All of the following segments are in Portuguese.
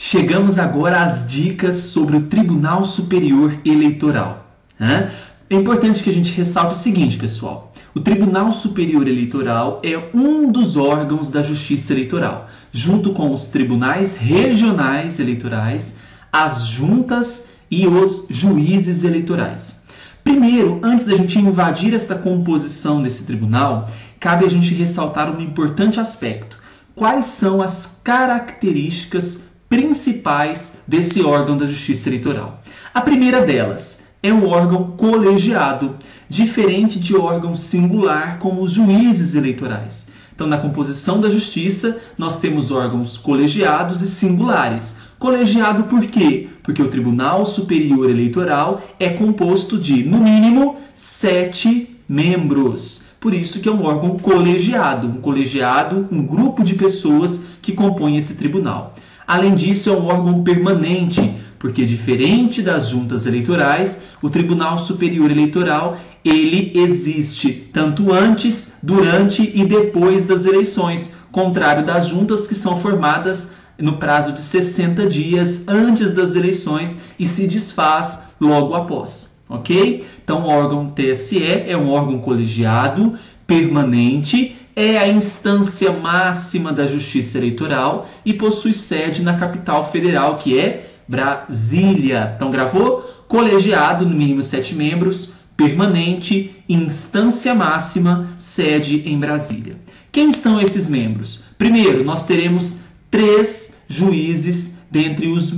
Chegamos agora às dicas sobre o Tribunal Superior Eleitoral. É importante que a gente ressalte o seguinte, pessoal. O Tribunal Superior Eleitoral é um dos órgãos da Justiça Eleitoral, junto com os tribunais regionais eleitorais, as juntas e os juízes eleitorais. Primeiro, antes da gente invadir esta composição desse tribunal, cabe a gente ressaltar um importante aspecto. Quais são as características principais desse órgão da Justiça Eleitoral? A primeira delas é um órgão colegiado, diferente de órgão singular como os juízes eleitorais. Então, na composição da Justiça, nós temos órgãos colegiados e singulares. Colegiado por quê? Porque o Tribunal Superior Eleitoral é composto de, no mínimo, 7 membros. Por isso que é um órgão colegiado. Um colegiado, um grupo de pessoas que compõem esse tribunal. Além disso, é um órgão permanente, porque diferente das juntas eleitorais, o Tribunal Superior Eleitoral ele existe tanto antes, durante e depois das eleições, contrário das juntas que são formadas no prazo de 60 dias antes das eleições e se desfaz logo após, ok? Então, o órgão TSE é um órgão colegiado, permanente, é a instância máxima da Justiça Eleitoral e possui sede na capital federal, que é Brasília. Então, gravou? Colegiado, no mínimo 7 membros, permanente, instância máxima, sede em Brasília. Quem são esses membros? Primeiro, nós teremos 3 juízes dentre os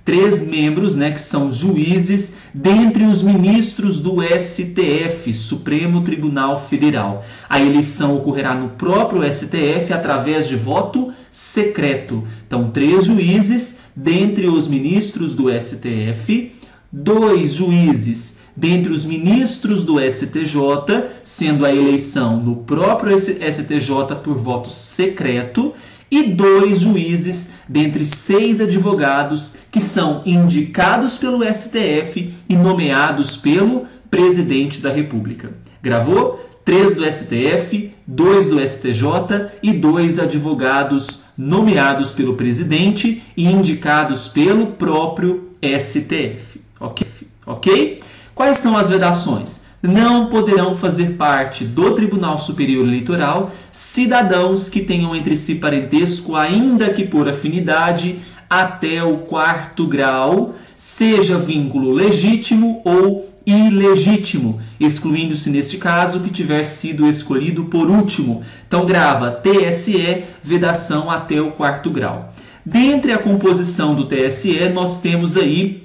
3 membros, que são juízes dentre os ministros do STF, Supremo Tribunal Federal. A eleição ocorrerá no próprio STF através de voto secreto. Então, 3 juízes dentre os ministros do STF, 2 juízes dentre os ministros do STJ, sendo a eleição no próprio STJ por voto secreto, e 2 juízes dentre 6 advogados que são indicados pelo STF e nomeados pelo presidente da República. Gravou? 3 do STF, 2 do STJ e 2 advogados nomeados pelo presidente e indicados pelo próprio STF. Ok? Quais são as vedações? Não poderão fazer parte do Tribunal Superior Eleitoral cidadãos que tenham entre si parentesco, ainda que por afinidade, até o 4º grau, seja vínculo legítimo ou ilegítimo, excluindo-se neste caso que tiver sido escolhido por último. Então grava TSE, vedação até o 4º grau. Dentre a composição do TSE, nós temos aí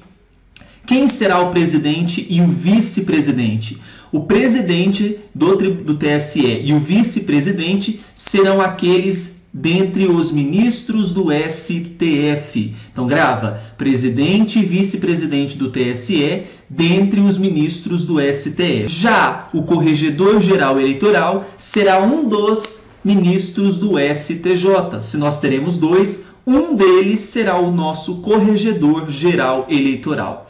quem será o presidente e o vice-presidente. O presidente do TSE e o vice-presidente serão aqueles dentre os ministros do STF. Então grava, presidente e vice-presidente do TSE dentre os ministros do STF. Já o corregedor-geral eleitoral será um dos ministros do STJ. Se nós teremos 2, um deles será o nosso corregedor-geral eleitoral.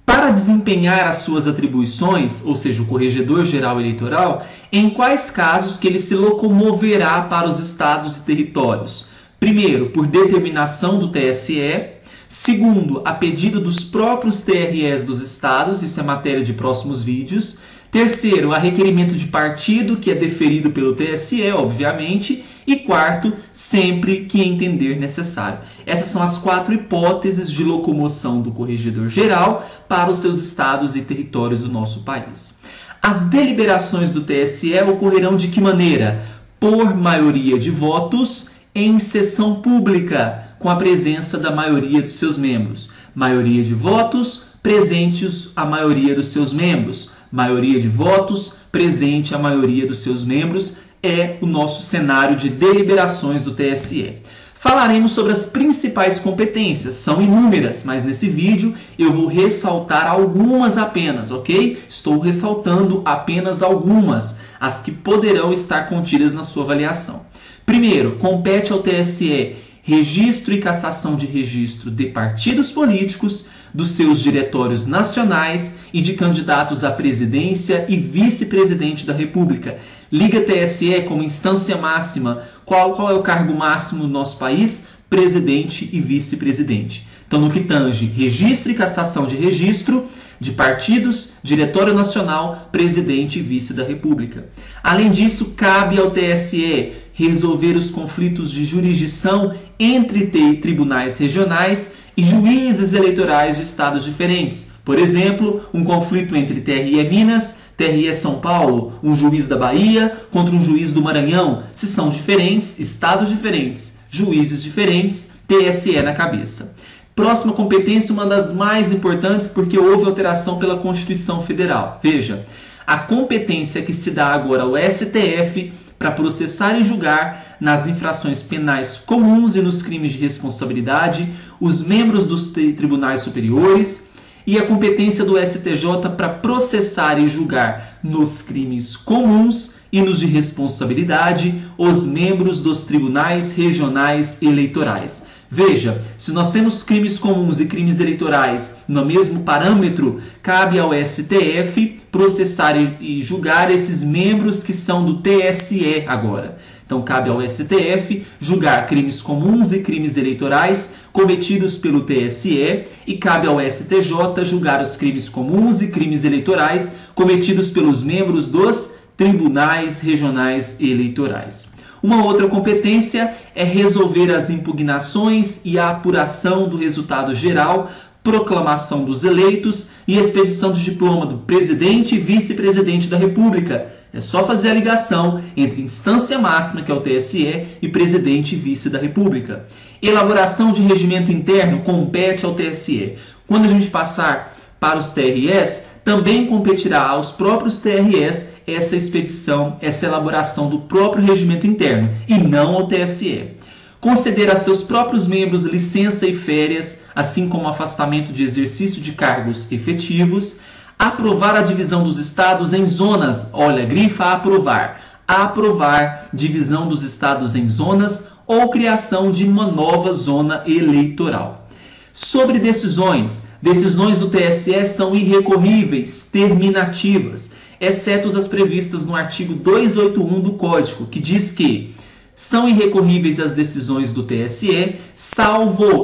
Para desempenhar as suas atribuições, ou seja, o corregedor-geral eleitoral, em quais casos que ele se locomoverá para os estados e territórios? Primeiro, por determinação do TSE. Segundo, a pedido dos próprios TREs dos estados, isso é matéria de próximos vídeos. Terceiro, a requerimento de partido, que é deferido pelo TSE, obviamente. E quarto, sempre que entender necessário. Essas são as 4 hipóteses de locomoção do corregedor-geral para os seus estados e territórios do nosso país. As deliberações do TSE ocorrerão de que maneira? Por maioria de votos em sessão pública, com a presença da maioria dos seus membros. Maioria de votos, presentes a maioria dos seus membros. Maioria de votos, presente a maioria dos seus membros, é o nosso cenário de deliberações do TSE. Falaremos sobre as principais competências, são inúmeras, mas nesse vídeo eu vou ressaltar algumas apenas, ok? Estou ressaltando apenas algumas, as que poderão estar contidas na sua avaliação. Primeiro, compete ao TSE registro e cassação de registro de partidos políticos, dos seus diretórios nacionais e de candidatos à presidência e vice-presidente da República. Liga TSE como instância máxima. Qual é o cargo máximo do nosso país? presidente e vice-presidente. Então, no que tange registro e cassação de registro de partidos, Diretório Nacional, presidente e vice da República. Além disso, cabe ao TSE resolver os conflitos de jurisdição entre tribunais regionais e juízes eleitorais de estados diferentes. Por exemplo, um conflito entre TRE Minas, TRE São Paulo, um juiz da Bahia contra um juiz do Maranhão. Se são diferentes, estados diferentes, juízes diferentes, TSE na cabeça. Próxima competência, uma das mais importantes, porque houve alteração pela Constituição Federal. Veja, a competência que se dá agora ao STF para processar e julgar nas infrações penais comuns e nos crimes de responsabilidade os membros dos tribunais superiores, e a competência do STJ para processar e julgar nos crimes comuns e nos de responsabilidade os membros dos tribunais regionais eleitorais. Veja, se nós temos crimes comuns e crimes eleitorais no mesmo parâmetro, cabe ao STF processar e julgar esses membros que são do TSE agora. Então, cabe ao STF julgar crimes comuns e crimes eleitorais cometidos pelo TSE e cabe ao STJ julgar os crimes comuns e crimes eleitorais cometidos pelos membros dos tribunais regionais eleitorais. Uma outra competência é resolver as impugnações e a apuração do resultado geral, proclamação dos eleitos e expedição de diploma do presidente e vice-presidente da República. É só fazer a ligação entre instância máxima, que é o TSE, e presidente e vice da República. Elaboração de regimento interno compete ao TSE. Quando a gente passar para os TREs, também competirá aos próprios TREs essa expedição, essa elaboração do próprio regimento interno, e não ao TSE. Conceder a seus próprios membros licença e férias, assim como afastamento de exercício de cargos efetivos. Aprovar a divisão dos estados em zonas. Olha, grifa aprovar. Aprovar divisão dos estados em zonas ou criação de uma nova zona eleitoral. Sobre decisões. Decisões do TSE são irrecorríveis, terminativas, exceto as previstas no artigo 281 do Código, que diz que são irrecorríveis as decisões do TSE, salvo,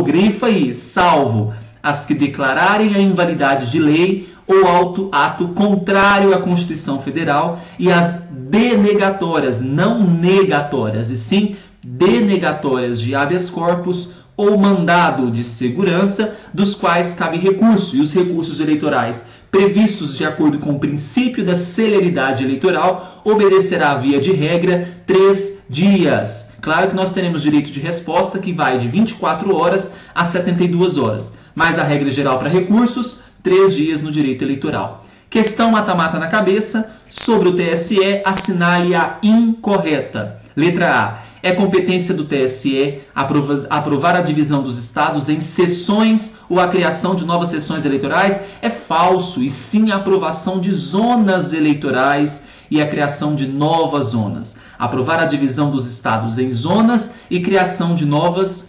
grifa aí, salvo as que declararem a invalidade de lei ou ato contrário à Constituição Federal e as denegatórias, não negatórias, e sim denegatórias de habeas corpus ou mandado de segurança, dos quais cabe recurso, e os recursos eleitorais previstos de acordo com o princípio da celeridade eleitoral obedecerá, via de regra, 3 dias. Claro que nós teremos direito de resposta que vai de 24 horas a 72 horas, mas a regra geral para recursos, 3 dias no direito eleitoral. Questão mata-mata na cabeça, sobre o TSE, assinale a incorreta. Letra A. É competência do TSE aprovar a divisão dos estados em seções ou a criação de novas seções eleitorais? É falso, e sim a aprovação de zonas eleitorais e a criação de novas zonas. Aprovar a divisão dos estados em zonas e criação de novas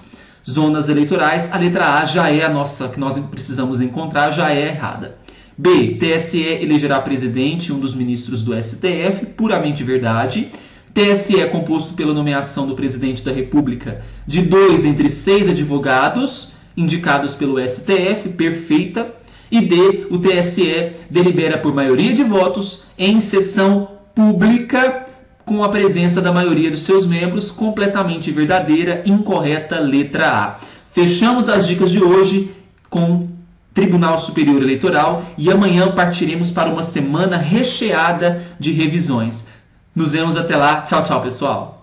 zonas eleitorais, a letra A já é a nossa, que nós precisamos encontrar, já é errada. B. TSE elegerá presidente, um dos ministros do STF, puramente verdade. TSE é composto pela nomeação do presidente da República de 2 entre 6 advogados indicados pelo STF, perfeita. E D. O TSE delibera por maioria de votos em sessão pública com a presença da maioria dos seus membros, completamente verdadeira, incorreta, letra A. Fechamos as dicas de hoje com Tribunal Superior Eleitoral e amanhã partiremos para uma semana recheada de revisões. Nos vemos até lá. Tchau, tchau, pessoal.